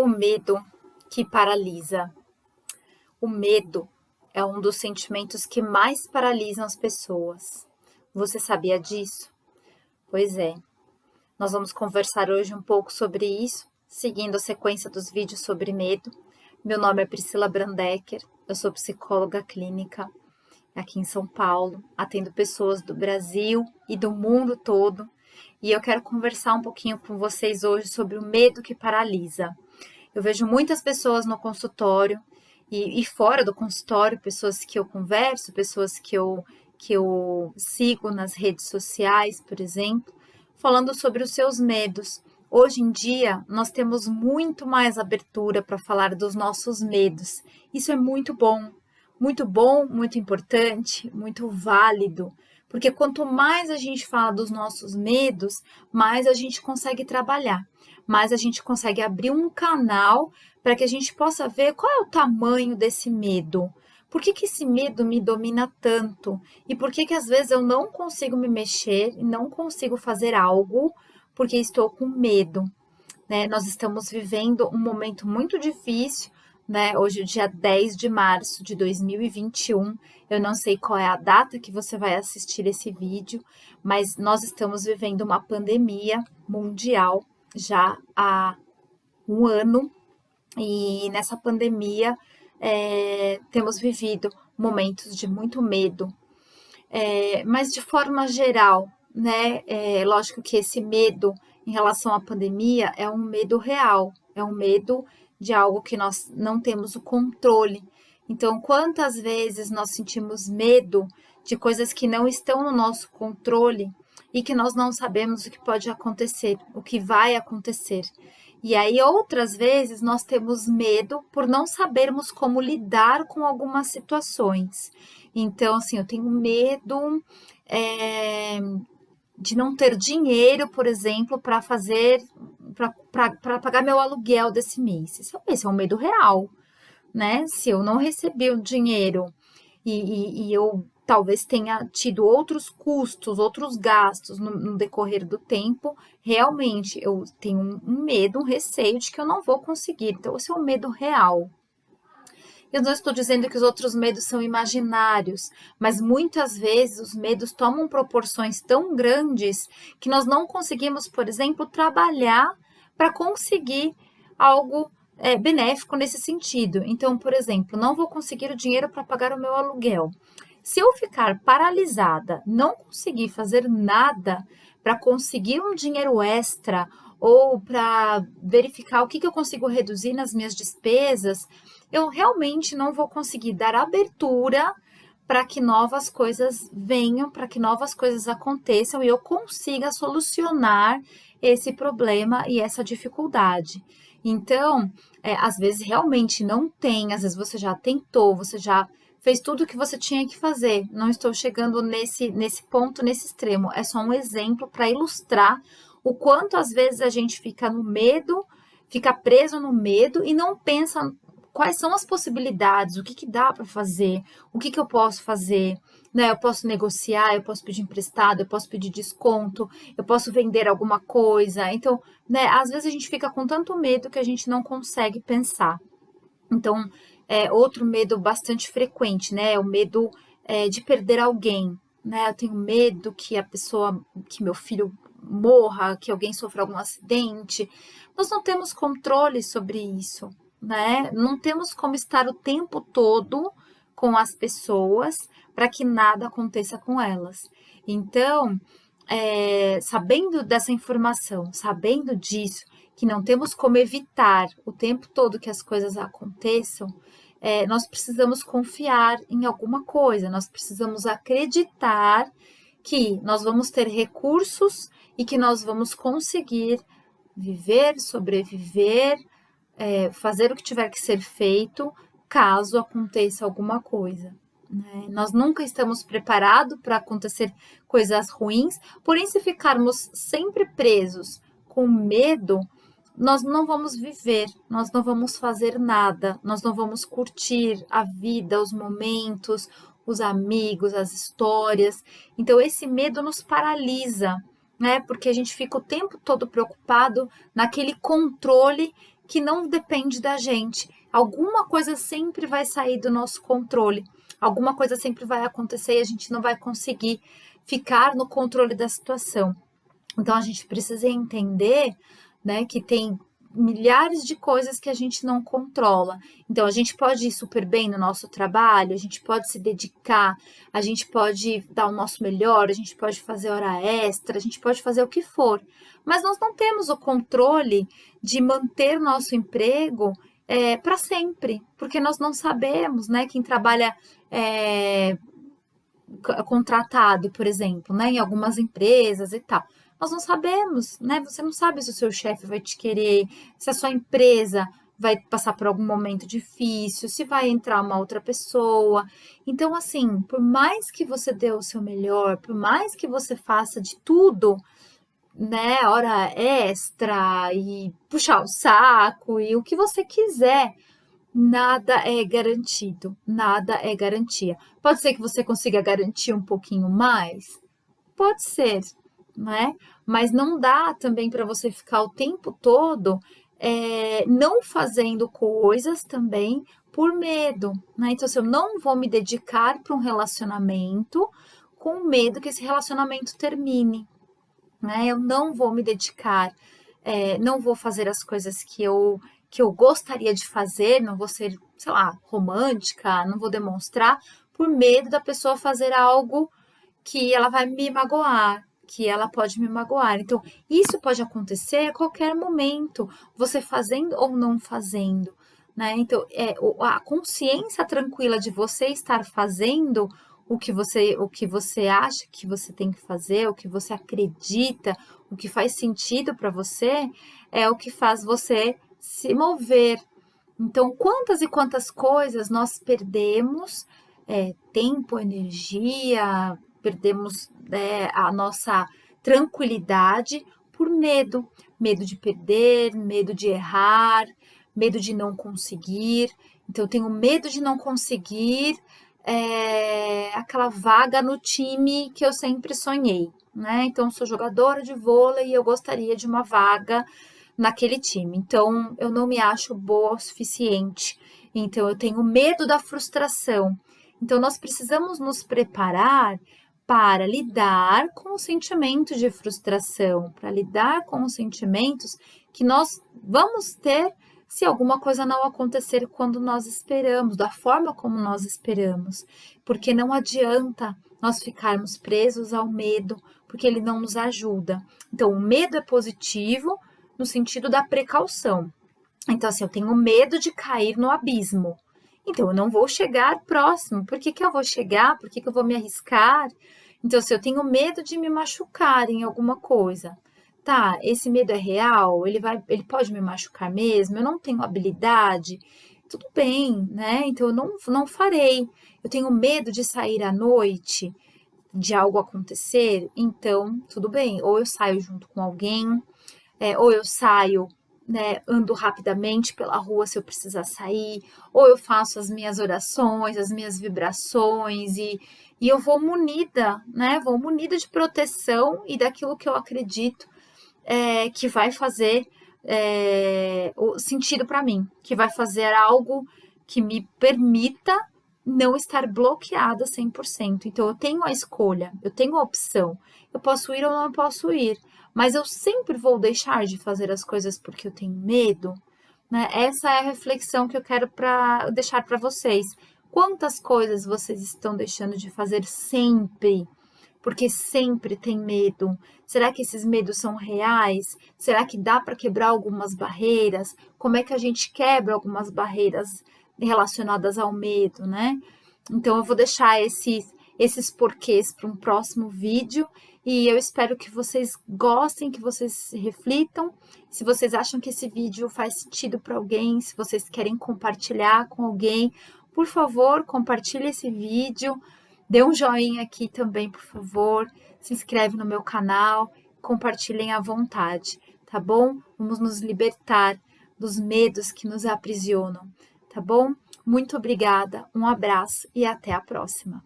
O medo que paralisa. O medo é um dos sentimentos que mais paralisam as pessoas. Você sabia disso? Pois é. Nós vamos conversar hoje um pouco sobre isso, seguindo a sequência dos vídeos sobre medo. Meu nome é Priscila Brandecker, eu sou psicóloga clínica aqui em São Paulo, atendo pessoas do Brasil e do mundo todo. E eu quero conversar um pouquinho com vocês hoje sobre o medo que paralisa. Eu vejo muitas pessoas no consultório e fora do consultório, pessoas que eu converso, pessoas que eu sigo nas redes sociais, por exemplo, falando sobre os seus medos. Hoje em dia, nós temos muito mais abertura para falar dos nossos medos. Isso é muito bom, muito importante, muito válido. Porque quanto mais a gente fala dos nossos medos, mais a gente consegue trabalhar, mais a gente consegue abrir um canal para que a gente possa ver qual é o tamanho desse medo. Por que esse medo me domina tanto? E por que às vezes eu não consigo me mexer e não consigo fazer algo porque estou com medo? Né? Nós estamos vivendo um momento muito difícil, né? Hoje, dia 10 de março de 2021, eu não sei qual é a data que você vai assistir esse vídeo, mas nós estamos vivendo uma pandemia mundial já há um ano, e nessa pandemia temos vivido momentos de muito medo, mas de forma geral, né? Lógico que esse medo em relação à pandemia é um medo real, é um medo de algo que nós não temos o controle. Então, quantas vezes nós sentimos medo de coisas que não estão no nosso controle e que nós não sabemos o que pode acontecer, o que vai acontecer. E aí, outras vezes, nós temos medo por não sabermos como lidar com algumas situações. Então, assim, eu tenho medo de não ter dinheiro, por exemplo, para pagar meu aluguel desse mês. Esse é um medo real, né? Se eu não recebi o dinheiro e eu talvez tenha tido outros custos, outros gastos no decorrer do tempo, realmente eu tenho um medo, um receio de que eu não vou conseguir. Então, esse é um medo real. Eu não estou dizendo que os outros medos são imaginários, mas muitas vezes os medos tomam proporções tão grandes que nós não conseguimos, por exemplo, trabalhar para conseguir algo benéfico nesse sentido. Então, por exemplo, não vou conseguir o dinheiro para pagar o meu aluguel. Se eu ficar paralisada, não conseguir fazer nada para conseguir um dinheiro extra ou para verificar o que eu consigo reduzir nas minhas despesas, eu realmente não vou conseguir dar abertura para que novas coisas venham, para que novas coisas aconteçam e eu consiga solucionar esse problema e essa dificuldade. Então, às vezes realmente não tem, às vezes você já tentou, você já fez tudo o que você tinha que fazer. Não estou chegando nesse ponto, nesse extremo. É só um exemplo para ilustrar o quanto às vezes a gente fica no medo, fica preso no medo e não pensa quais são as possibilidades, o que dá para fazer, o que eu posso fazer, né? Eu posso negociar, eu posso pedir emprestado, eu posso pedir desconto, eu posso vender alguma coisa. Então, né, às vezes a gente fica com tanto medo que a gente não consegue pensar. Então, outro medo bastante frequente, né? É o medo de perder alguém, né? Eu tenho medo que que meu filho morra, que alguém sofra algum acidente. Nós não temos controle sobre isso, né? Não temos como estar o tempo todo com as pessoas para que nada aconteça com elas. Então, sabendo dessa informação, sabendo disso, que não temos como evitar o tempo todo que as coisas aconteçam, nós precisamos confiar em alguma coisa, nós precisamos acreditar que nós vamos ter recursos e que nós vamos conseguir viver, sobreviver, fazer o que tiver que ser feito caso aconteça alguma coisa. Né? Nós nunca estamos preparados para acontecer coisas ruins, porém, se ficarmos sempre presos com medo, nós não vamos viver, nós não vamos fazer nada, nós não vamos curtir a vida, os momentos, os amigos, as histórias. Então, esse medo nos paralisa, né? Porque a gente fica o tempo todo preocupado naquele controle que não depende da gente. Alguma coisa sempre vai sair do nosso controle, alguma coisa sempre vai acontecer e a gente não vai conseguir ficar no controle da situação. Então, a gente precisa entender, né, que tem milhares de coisas que a gente não controla. Então, a gente pode ir super bem no nosso trabalho, a gente pode se dedicar, a gente pode dar o nosso melhor, a gente pode fazer hora extra, a gente pode fazer o que for. Mas nós não temos o controle de manter nosso emprego para sempre, porque nós não sabemos, né, quem trabalha contratado, por exemplo, né, em algumas empresas e tal. Nós não sabemos, né? Você não sabe se o seu chefe vai te querer, se a sua empresa vai passar por algum momento difícil, se vai entrar uma outra pessoa. Então, assim, por mais que você dê o seu melhor, por mais que você faça de tudo, né, hora extra e puxar o saco e o que você quiser, nada é garantido, nada é garantia. Pode ser que você consiga garantir um pouquinho mais? Pode ser, né? Mas não dá também para você ficar o tempo todo não fazendo coisas também por medo, né? Então, se eu não vou me dedicar para um relacionamento com medo que esse relacionamento termine, né? Eu não vou me dedicar, não vou fazer as coisas que eu gostaria de fazer, não vou ser, sei lá, romântica, não vou demonstrar por medo da pessoa fazer algo que ela vai me magoar, que ela pode me magoar. Então, isso pode acontecer a qualquer momento, você fazendo ou não fazendo, né? Então, a consciência tranquila de você estar fazendo o que você acha que você tem que fazer, o que você acredita, o que faz sentido para você, é o que faz você se mover. Então, quantas e quantas coisas nós perdemos, tempo, energia, perdemos a nossa tranquilidade por medo. Medo de perder, medo de errar, medo de não conseguir. Então, eu tenho medo de não conseguir aquela vaga no time que eu sempre sonhei, né? Então, eu sou jogadora de vôlei e eu gostaria de uma vaga naquele time. Então, eu não me acho boa o suficiente. Então, eu tenho medo da frustração. Então, nós precisamos nos preparar para lidar com o sentimento de frustração, para lidar com os sentimentos que nós vamos ter se alguma coisa não acontecer quando nós esperamos, da forma como nós esperamos. Porque não adianta nós ficarmos presos ao medo, porque ele não nos ajuda. Então, o medo é positivo no sentido da precaução. Então, assim, eu tenho medo de cair no abismo. Então, eu não vou chegar próximo. Por que eu vou chegar? Por que eu vou me arriscar? Então, se eu tenho medo de me machucar em alguma coisa, tá, esse medo é real? Ele pode me machucar mesmo? Eu não tenho habilidade? Tudo bem, né? Então, eu não farei. Eu tenho medo de sair à noite, de algo acontecer? Então, tudo bem. Ou eu saio junto com alguém, ou eu saio, né, ando rapidamente pela rua se eu precisar sair, ou eu faço as minhas orações, as minhas vibrações e eu vou munida, né? Vou munida de proteção e daquilo que eu acredito que vai fazer o sentido para mim, que vai fazer algo que me permita não estar bloqueada 100%. Então, eu tenho a escolha, eu tenho a opção. Eu posso ir ou não posso ir, mas eu sempre vou deixar de fazer as coisas porque eu tenho medo, né? Essa é a reflexão que eu quero deixar para vocês. Quantas coisas vocês estão deixando de fazer sempre? Porque sempre tem medo. Será que esses medos são reais? Será que dá para quebrar algumas barreiras? Como é que a gente quebra algumas barreiras relacionadas ao medo, né? Então, eu vou deixar esses porquês para um próximo vídeo e eu espero que vocês gostem, que vocês reflitam. Se vocês acham que esse vídeo faz sentido para alguém, se vocês querem compartilhar com alguém, por favor, compartilhe esse vídeo. Dê um joinha aqui também, por favor. Se inscreve no meu canal, compartilhem à vontade, tá bom? Vamos nos libertar dos medos que nos aprisionam, tá bom? Muito obrigada, um abraço e até a próxima.